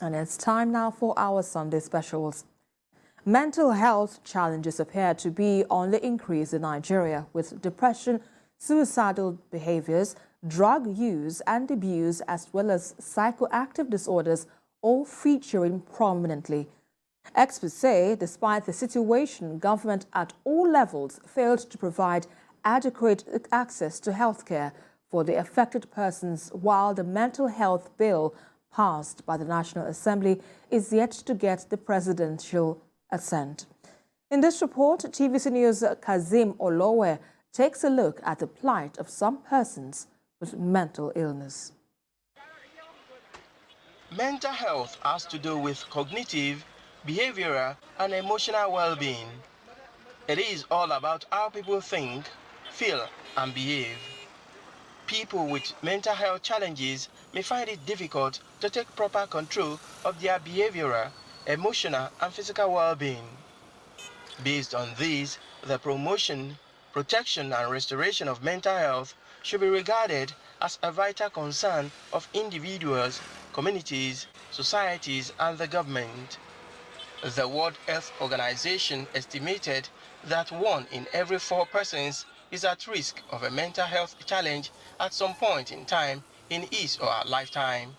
And it's time now for our Sunday specials. Mental health challenges appear to be on the increase in Nigeria, with depression, suicidal behaviours, drug use and abuse, as well as psychoactive disorders, all featuring prominently. Experts say, despite the situation, government at all levels failed to provide adequate access to healthcare for the affected persons, while the mental health bill passed by the National Assembly is yet to get the presidential assent. In this report, TVC News' Kazim Olowe takes a look at the plight of some persons with mental illness. Mental health has to do with cognitive, behavioral, and emotional well-being. It is all about how people think, feel, and behave. People with mental health challenges may find it difficult to take proper control of their behavioral, emotional, and physical well-being. Based on this, the promotion, protection, and restoration of mental health should be regarded as a vital concern of individuals, communities, societies, and the government. The World Health Organization estimated that 1 in every 4 persons is at risk of a mental health challenge at some point in time in his or her lifetime.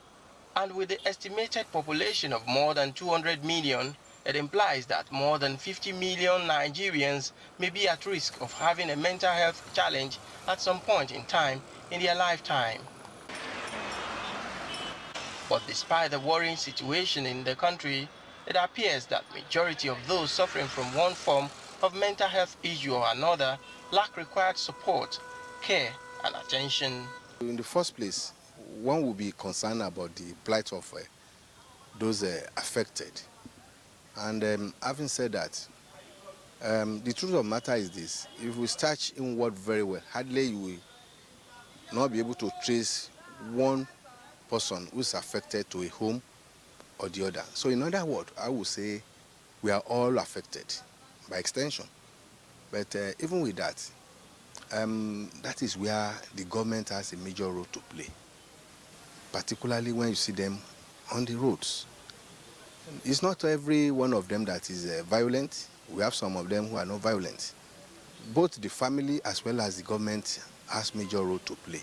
And with the estimated population of more than 200 million, it implies that more than 50 million Nigerians may be at risk of having a mental health challenge at some point in time in their lifetime. But despite the worrying situation in the country, it appears that majority of those suffering from one form of mental health issue or another lack required support, care, and attention. In the first place, one will be concerned about the plight of those affected. And having said that, the truth of the matter is this: if we start inward very well, hardly you will not be able to trace one person who is affected to a home or the other. So in other words, I would say we are all affected by extension. But even with that, that is where the government has a major role to play, particularly when you see them on the roads. It's not every one of them that is violent. We have some of them who are not violent. Both the family as well as the government has major role to play.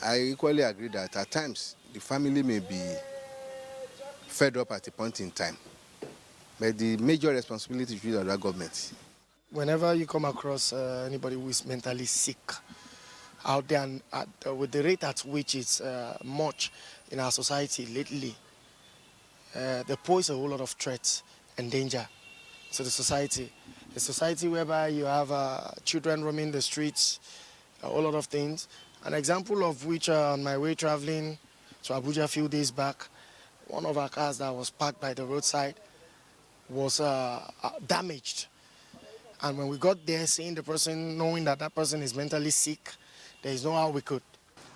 I equally agree that at times the family may be fed up at a point in time, but the major responsibility is with the government. Whenever you come across anybody who is mentally sick out there, and with the rate at which it's much in our society lately, they pose a whole lot of threats and danger to the society. A society whereby you have children roaming the streets, a whole lot of things. An example of which, on my way traveling to Abuja a few days back, one of our cars that was parked by the roadside was damaged. And when we got there, seeing the person, knowing that that person is mentally sick, there is no how we could.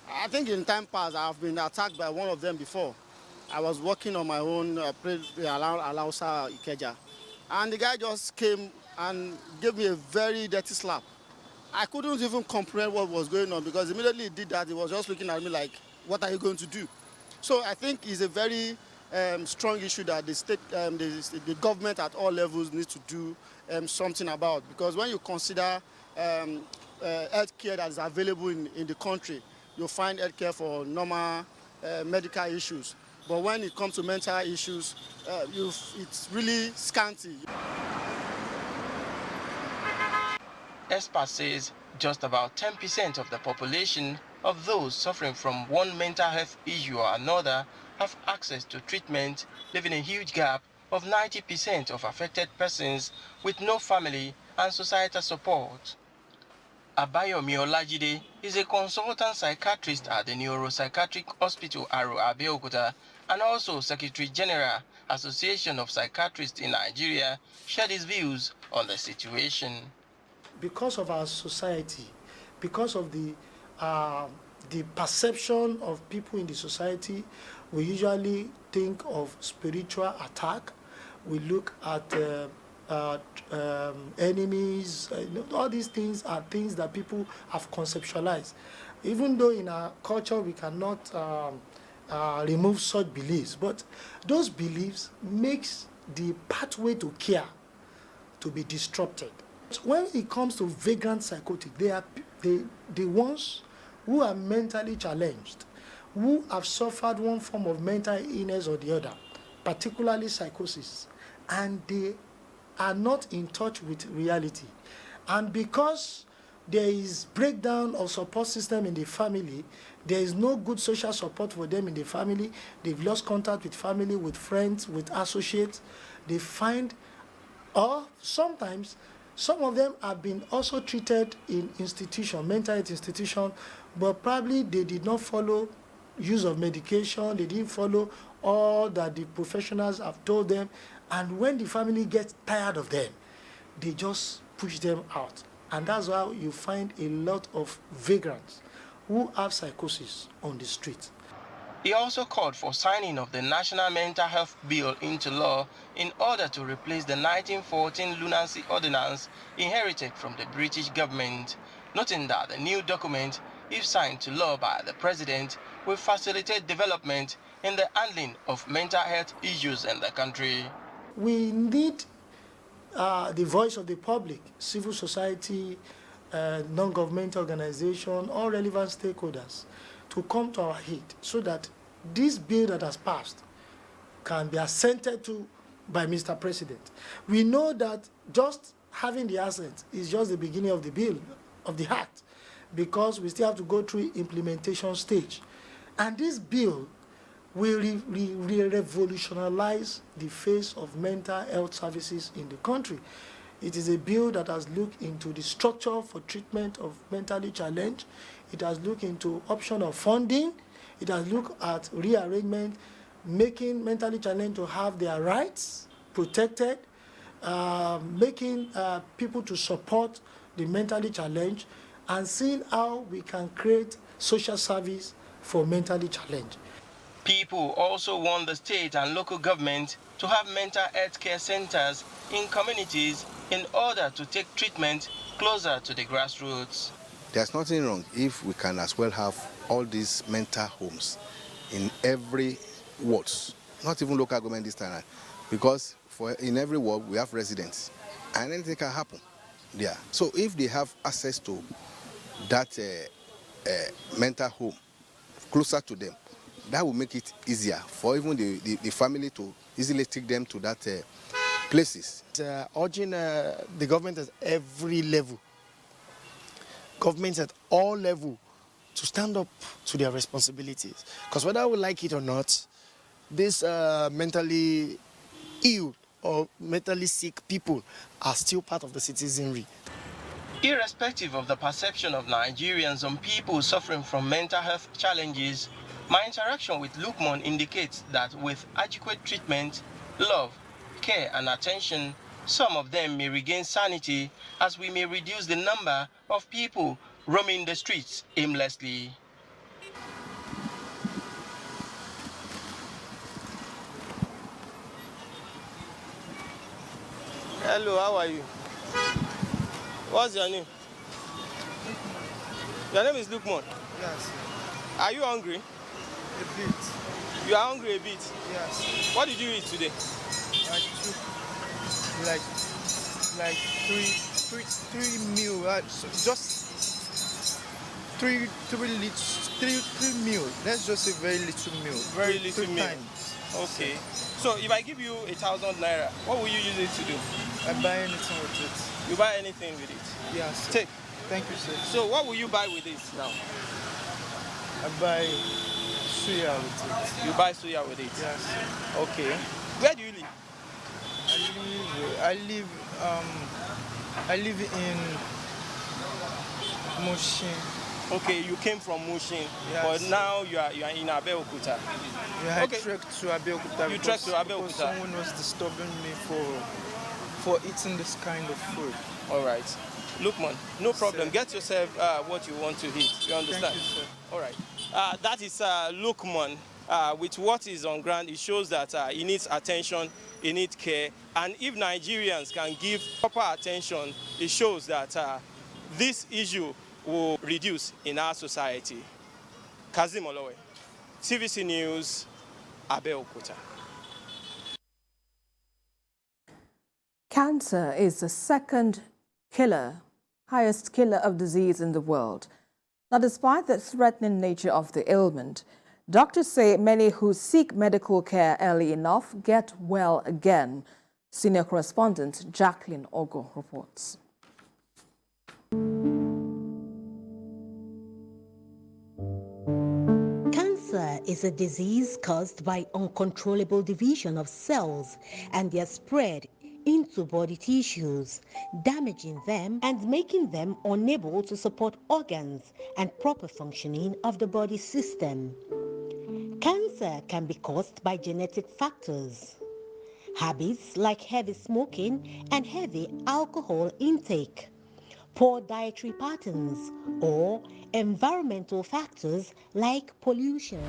I think in time past, I've been attacked by one of them before. I was working on my own, Alausa Ikeja, and the guy just came and gave me a very dirty slap. I couldn't even comprehend what was going on, because immediately he did that, he was just looking at me like, what are you going to do? So I think it's a very strong issue that the state, the government at all levels needs to do something about, because when you consider health care that is available in the country, you'll find health care for normal medical issues. But when it comes to mental issues, it's really scanty. Expert says just about 10% of the population of those suffering from one mental health issue or another have access to treatment, leaving a huge gap of 90% of affected persons with no family and societal support. Abayomi Olajide is a consultant psychiatrist at the Neuropsychiatric Hospital Abeokuta and also Secretary General, Association of Psychiatrists in Nigeria, shared his views on the situation. Because of our society, because of the perception of people in the society, we usually think of spiritual attack. We look at enemies. All these things are things that people have conceptualized. Even though in our culture we cannot remove such beliefs, but those beliefs makes the pathway to care to be disrupted. When it comes to vagrant psychotic, they are the ones who are mentally challenged, who have suffered one form of mental illness or the other, particularly psychosis, and they are not in touch with reality. And because there is breakdown of support system in the family, there is no good social support for them in the family, they've lost contact with family, with friends, with associates, they find, or sometimes some of them have been also treated in institution, mental health institution, but probably they did not follow use of medication, they didn't follow all that the professionals have told them, and when the family gets tired of them, they just push them out. And that's why you find a lot of vagrants who have psychosis on the street. He also called for signing of the National Mental Health Bill into law in order to replace the 1914 Lunacy Ordinance inherited from the British government, noting that the new document, if signed to law by the President, will facilitate development in the handling of mental health issues in the country. We need the voice of the public, civil society, non-governmental organization, all relevant stakeholders to come to our aid so that this bill that has passed can be assented to by Mr. President. We know that just having the assent is just the beginning of the bill, of the act, because we still have to go through implementation stage. And this bill will revolutionize the face of mental health services in the country. It is a bill that has looked into the structure for treatment of mentally challenged. It has looked into option of funding. It has looked at rearrangement, making mentally challenged to have their rights protected, making people to support the mentally challenged, and seeing how we can create social service for mentally challenged. People also want the state and local government to have mental health care centers in communities in order to take treatment closer to the grassroots. There's nothing wrong if we can as well have all these mental homes in every wards, not even local government this time, because in every ward we have residents and anything can happen there. So if they have access to that mental home closer to them, that will make it easier for even the family to easily take them to that places. Urging the government at every level, governments at all levels, to stand up to their responsibilities. Because whether we like it or not, these mentally ill or mentally sick people are still part of the citizenry. Irrespective of the perception of Nigerians on people suffering from mental health challenges, my interaction with Lukman indicates that with adequate treatment, love, care and attention, some of them may regain sanity as we may reduce the number of people roaming the streets aimlessly. Hello, how are you? What's your name? Your name is Lukman? Yes. Are you hungry? A bit. You are hungry a bit? Yes. What did you eat today? I took like three meal. Just three meal. That's just a very little meal. Very little three meal. Times. Okay. So if I give you 1,000 naira, what will you use it to do? I buy anything with it. You buy anything with it? Yes. Take. Thank you, sir. So what will you buy with it now? I buy suya with it. You buy suya with it? Yes. Okay. Where do you live? I live in Mushin. Okay, you came from Mushin, Yes. but now you are in Abeokuta. Yeah, Okay. I trekked to Abeokuta. You trekked to Abeokuta. Because someone was disturbing me for eating this kind of food. All right. Lukman, no problem. Sir. Get yourself what you want to eat. You understand? Thank you, sir. All right. That is Lukman. With what is on ground, it shows that he needs attention, he needs care. And if Nigerians can give proper attention, it shows that this issue will reduce in our society. Kazim Olowe. TVC News, Abeokuta. Cancer is the second highest killer of disease in the world. Now, despite the threatening nature of the ailment, doctors say many who seek medical care early enough get well again. Senior correspondent Jacqueline Ogun reports. Cancer is a disease caused by uncontrollable division of cells and their spread into body tissues, damaging them and making them unable to support organs and proper functioning of the body system. Cancer can be caused by genetic factors, habits like heavy smoking and heavy alcohol intake, poor dietary patterns, or environmental factors like pollution.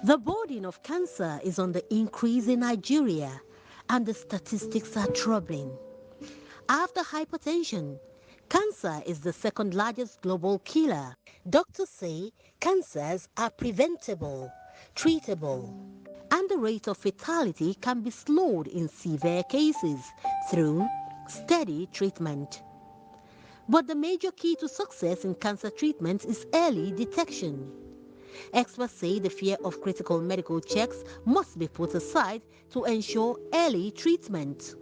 The burden of cancer is on the increase in Nigeria, and the statistics are troubling. After hypertension, cancer is the second largest global killer. Doctors say cancers are preventable, treatable, and the rate of fatality can be slowed in severe cases through steady treatment. But the major key to success in cancer treatment is early detection. Experts say the fear of critical medical checks must be put aside to ensure early treatment.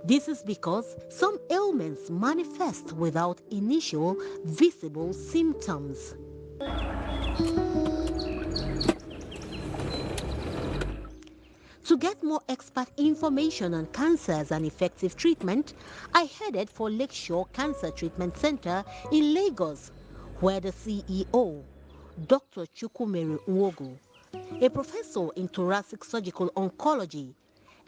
This is because some ailments manifest without initial visible symptoms. To get more expert information on cancers and effective treatment, I headed for Lakeshore Cancer Treatment Center in Lagos, where the CEO, Dr. Chukwumere Nwogu, a professor in thoracic surgical oncology,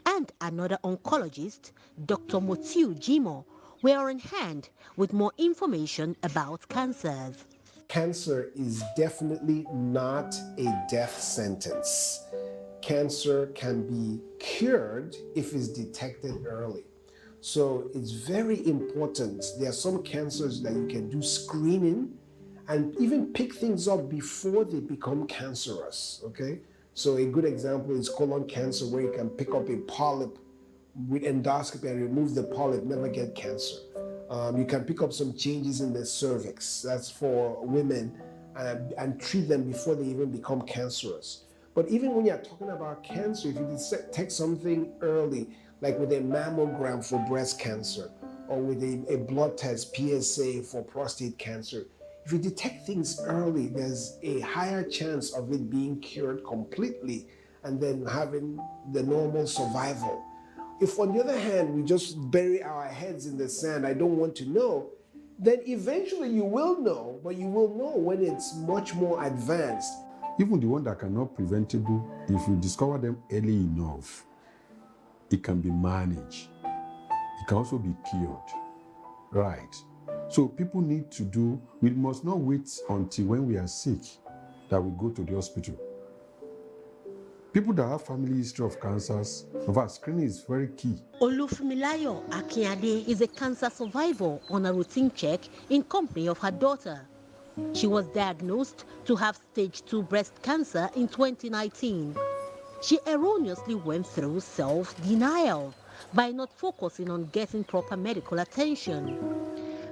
and another oncologist, Dr. Motiu Jimo, were on hand with more information about cancers. Cancer is definitely not a death sentence. Cancer can be cured if it's detected early. So it's very important. There are some cancers that you can do screening and even pick things up before they become cancerous, okay? So a good example is colon cancer, where you can pick up a polyp with endoscopy and remove the polyp, never get cancer. You can pick up some changes in the cervix, that's for women, and treat them before they even become cancerous. But even when you're talking about cancer, if you detect something early, like with a mammogram for breast cancer, or with a blood test, PSA, for prostate cancer, if you detect things early, there's a higher chance of it being cured completely and then having the normal survival. If, on the other hand, we just bury our heads in the sand, I don't want to know, then eventually you will know, but you will know when it's much more advanced. Even the one that cannot preventable, if you discover them early enough, it can be managed. It can also be cured. Right. So people need to do, we must not wait until when we are sick that we go to the hospital. People that have family history of cancers, in fact, screening is very key. Olufumilayo Akinade is a cancer survivor on a routine check in company of her daughter. She was diagnosed to have stage 2 breast cancer in 2019. She erroneously went through self-denial by not focusing on getting proper medical attention.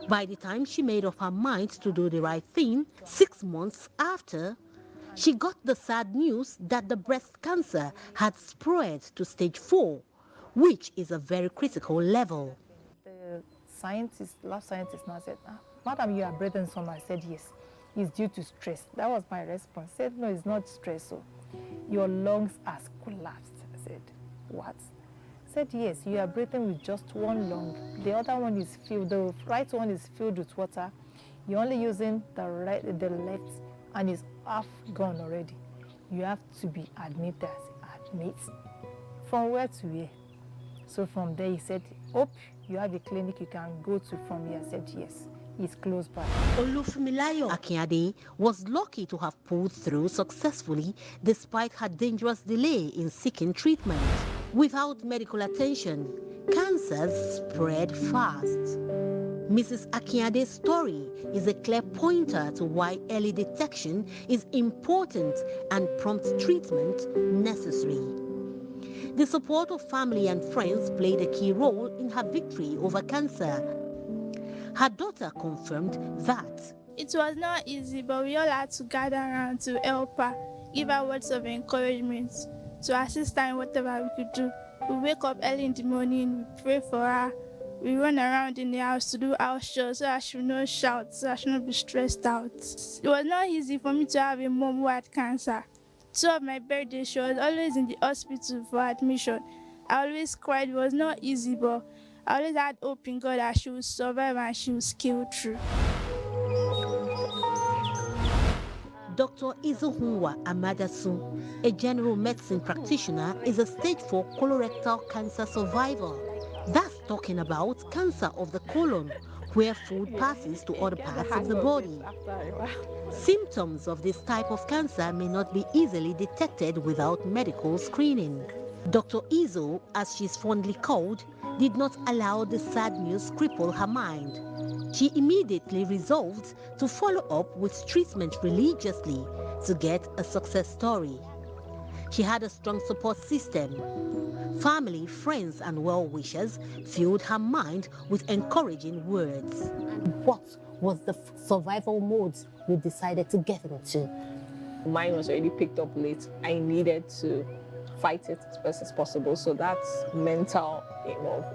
By the time she made up her mind to do the right thing, 6 months after, she got the sad news that the breast cancer had spread to stage 4, which is a very critical level. The lab scientist now said, Madam, you are breathing some. I said, yes, it's due to stress. That was my response. I said, no, it's not stress. So your lungs has collapsed. I said, what? I said, yes, you are breathing with just one lung. The other one is filled, the right one is filled with water. You're only using the left, and it's half gone already. You have to be admitted. Admit. From where to where? So from there, he said, hope you have a clinic you can go to from here. I said, yes, it's close by. Olufumilayo Akinade was lucky to have pulled through successfully despite her dangerous delay in seeking treatment. Without medical attention, cancers spread fast. Mrs. Akiade's story is a clear pointer to why early detection is important and prompt treatment necessary. The support of family and friends played a key role in her victory over cancer. Her daughter confirmed that. It was not easy, but we all had to gather around to help her, give her words of encouragement, to assist her in whatever we could do. We wake up early in the morning, we pray for her, we run around in the house to do house chores so that she will not shout, so that she will not be stressed out. It was not easy for me to have a mom who had cancer. 2 of my birthdays, she was always in the hospital for admission. I always cried. It was not easy, but I always had hope in God that she would survive and she would scale through. Dr. Izuhunwa Amadasu, a general medicine practitioner, is a stage 4 colorectal cancer survivor. That's talking about cancer of the colon, where food passes to other parts of the body. Symptoms of this type of cancer may not be easily detected without medical screening. Dr. Izo, as she's fondly called, did not allow the sad news cripple her mind. She immediately resolved to follow up with treatment religiously to get a success story. She had a strong support system. Family, friends, and well-wishers filled her mind with encouraging words. What was the survival mode you decided to get into? Mine was already picked up late. I needed to fight it as best as possible. So that's mental,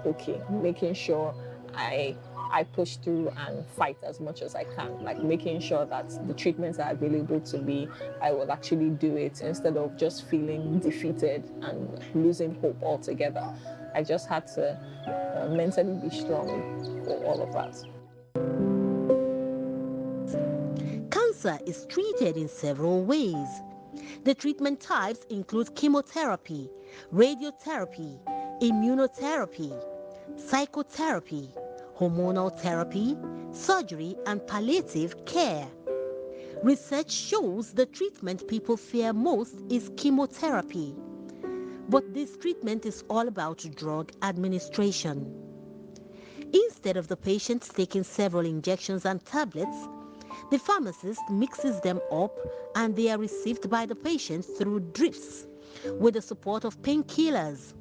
okay, making sure I push through and fight as much as I can, like making sure that the treatments are available to me, I will actually do it instead of just feeling defeated and losing hope altogether. I just had to mentally be strong for all of that. Cancer is treated in several ways. The treatment types include chemotherapy, radiotherapy, immunotherapy, psychotherapy, hormonal therapy, surgery, and palliative care. Research shows the treatment people fear most is chemotherapy. But this treatment is all about drug administration. Instead of the patient taking several injections and tablets, the pharmacist mixes them up and they are received by the patient through drips with the support of painkillers.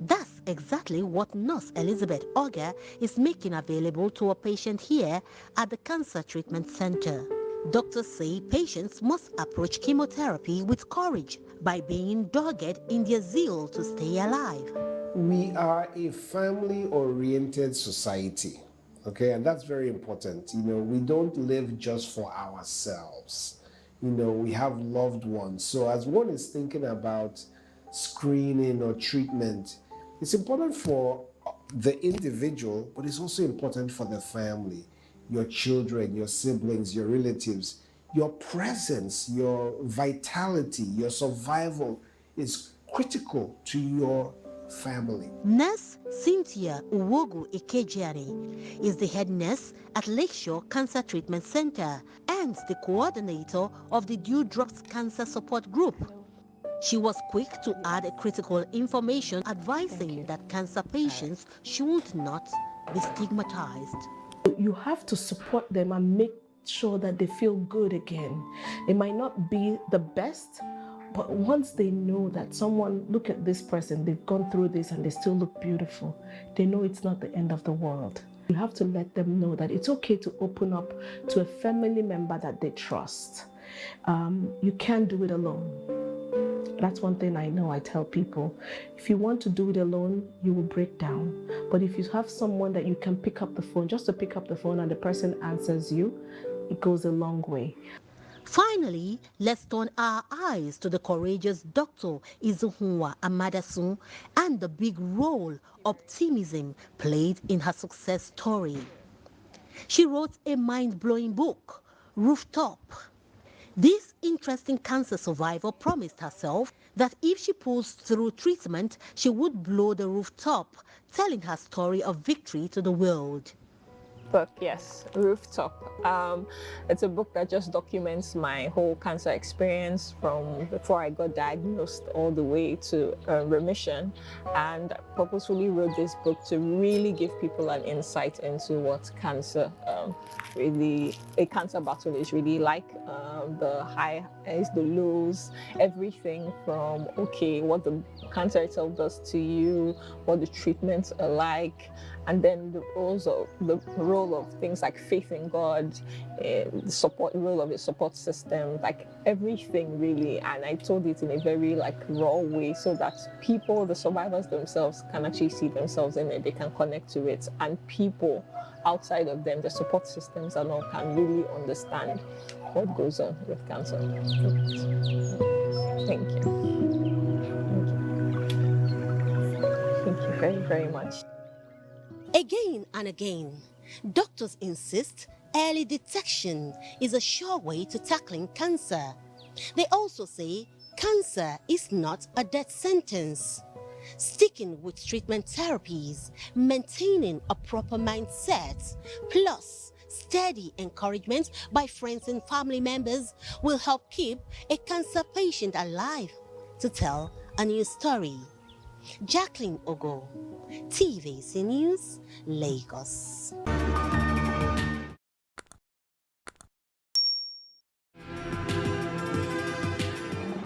That's exactly what Nurse Elizabeth Auger is making available to a patient here at the Cancer Treatment Center. Doctors say patients must approach chemotherapy with courage by being dogged in their zeal to stay alive. We are a family-oriented society, okay, and that's very important. We don't live just for ourselves. We have loved ones. So as one is thinking about screening or treatment, it's important for the individual, but it's also important for the family, your children, your siblings, your relatives. Your presence, your vitality, your survival is critical to your family. Nurse Cynthia Uwogu Ikejiani is the head nurse at Lakeshore Cancer Treatment Center and the coordinator of the Due Drugs Cancer Support Group. She was quick to add critical information advising that cancer patients should not be stigmatized. You have to support them and make sure that they feel good again. It might not be the best, but once they know that someone, look at this person, they've gone through this and they still look beautiful, they know it's not the end of the world. You have to let them know that it's okay to open up to a family member that they trust. You can't do it alone. That's one thing I know. I tell people, if you want to do it alone, you will break down. But if you have someone that you can pick up the phone, just to pick up the phone and the person answers you, it goes a long way. Finally, let's turn our eyes to the courageous Dr. Izuhunwa Amadasu and the big role optimism played in her success story. She wrote a mind-blowing book, Rooftop. This interesting cancer survivor promised herself that if she pulls through treatment, she would blow the rooftop, telling her story of victory to the world. book, yes, Rooftop. It's a book that just documents my whole cancer experience from before I got diagnosed all the way to remission. And I purposefully wrote this book to really give people an insight into what cancer a cancer battle is really like, the highs, the lows, everything from, okay, what the cancer itself does to you, what the treatments are like, and then the role of things like faith in God, the role of the support system, like everything really. And I told it in a very like raw way so that people, the survivors themselves, can actually see themselves in it, they can connect to it, and people outside of them, the support systems and all, can really understand what goes on with cancer. Thank you. Thank you very, very much. Again and again, doctors insist early detection is a sure way to tackling cancer. They also say cancer is not a death sentence. Sticking with treatment therapies, maintaining a proper mindset, plus steady encouragement by friends and family members will help keep a cancer patient alive to tell a new story. Jacqueline Ogun, TVC News, Lagos.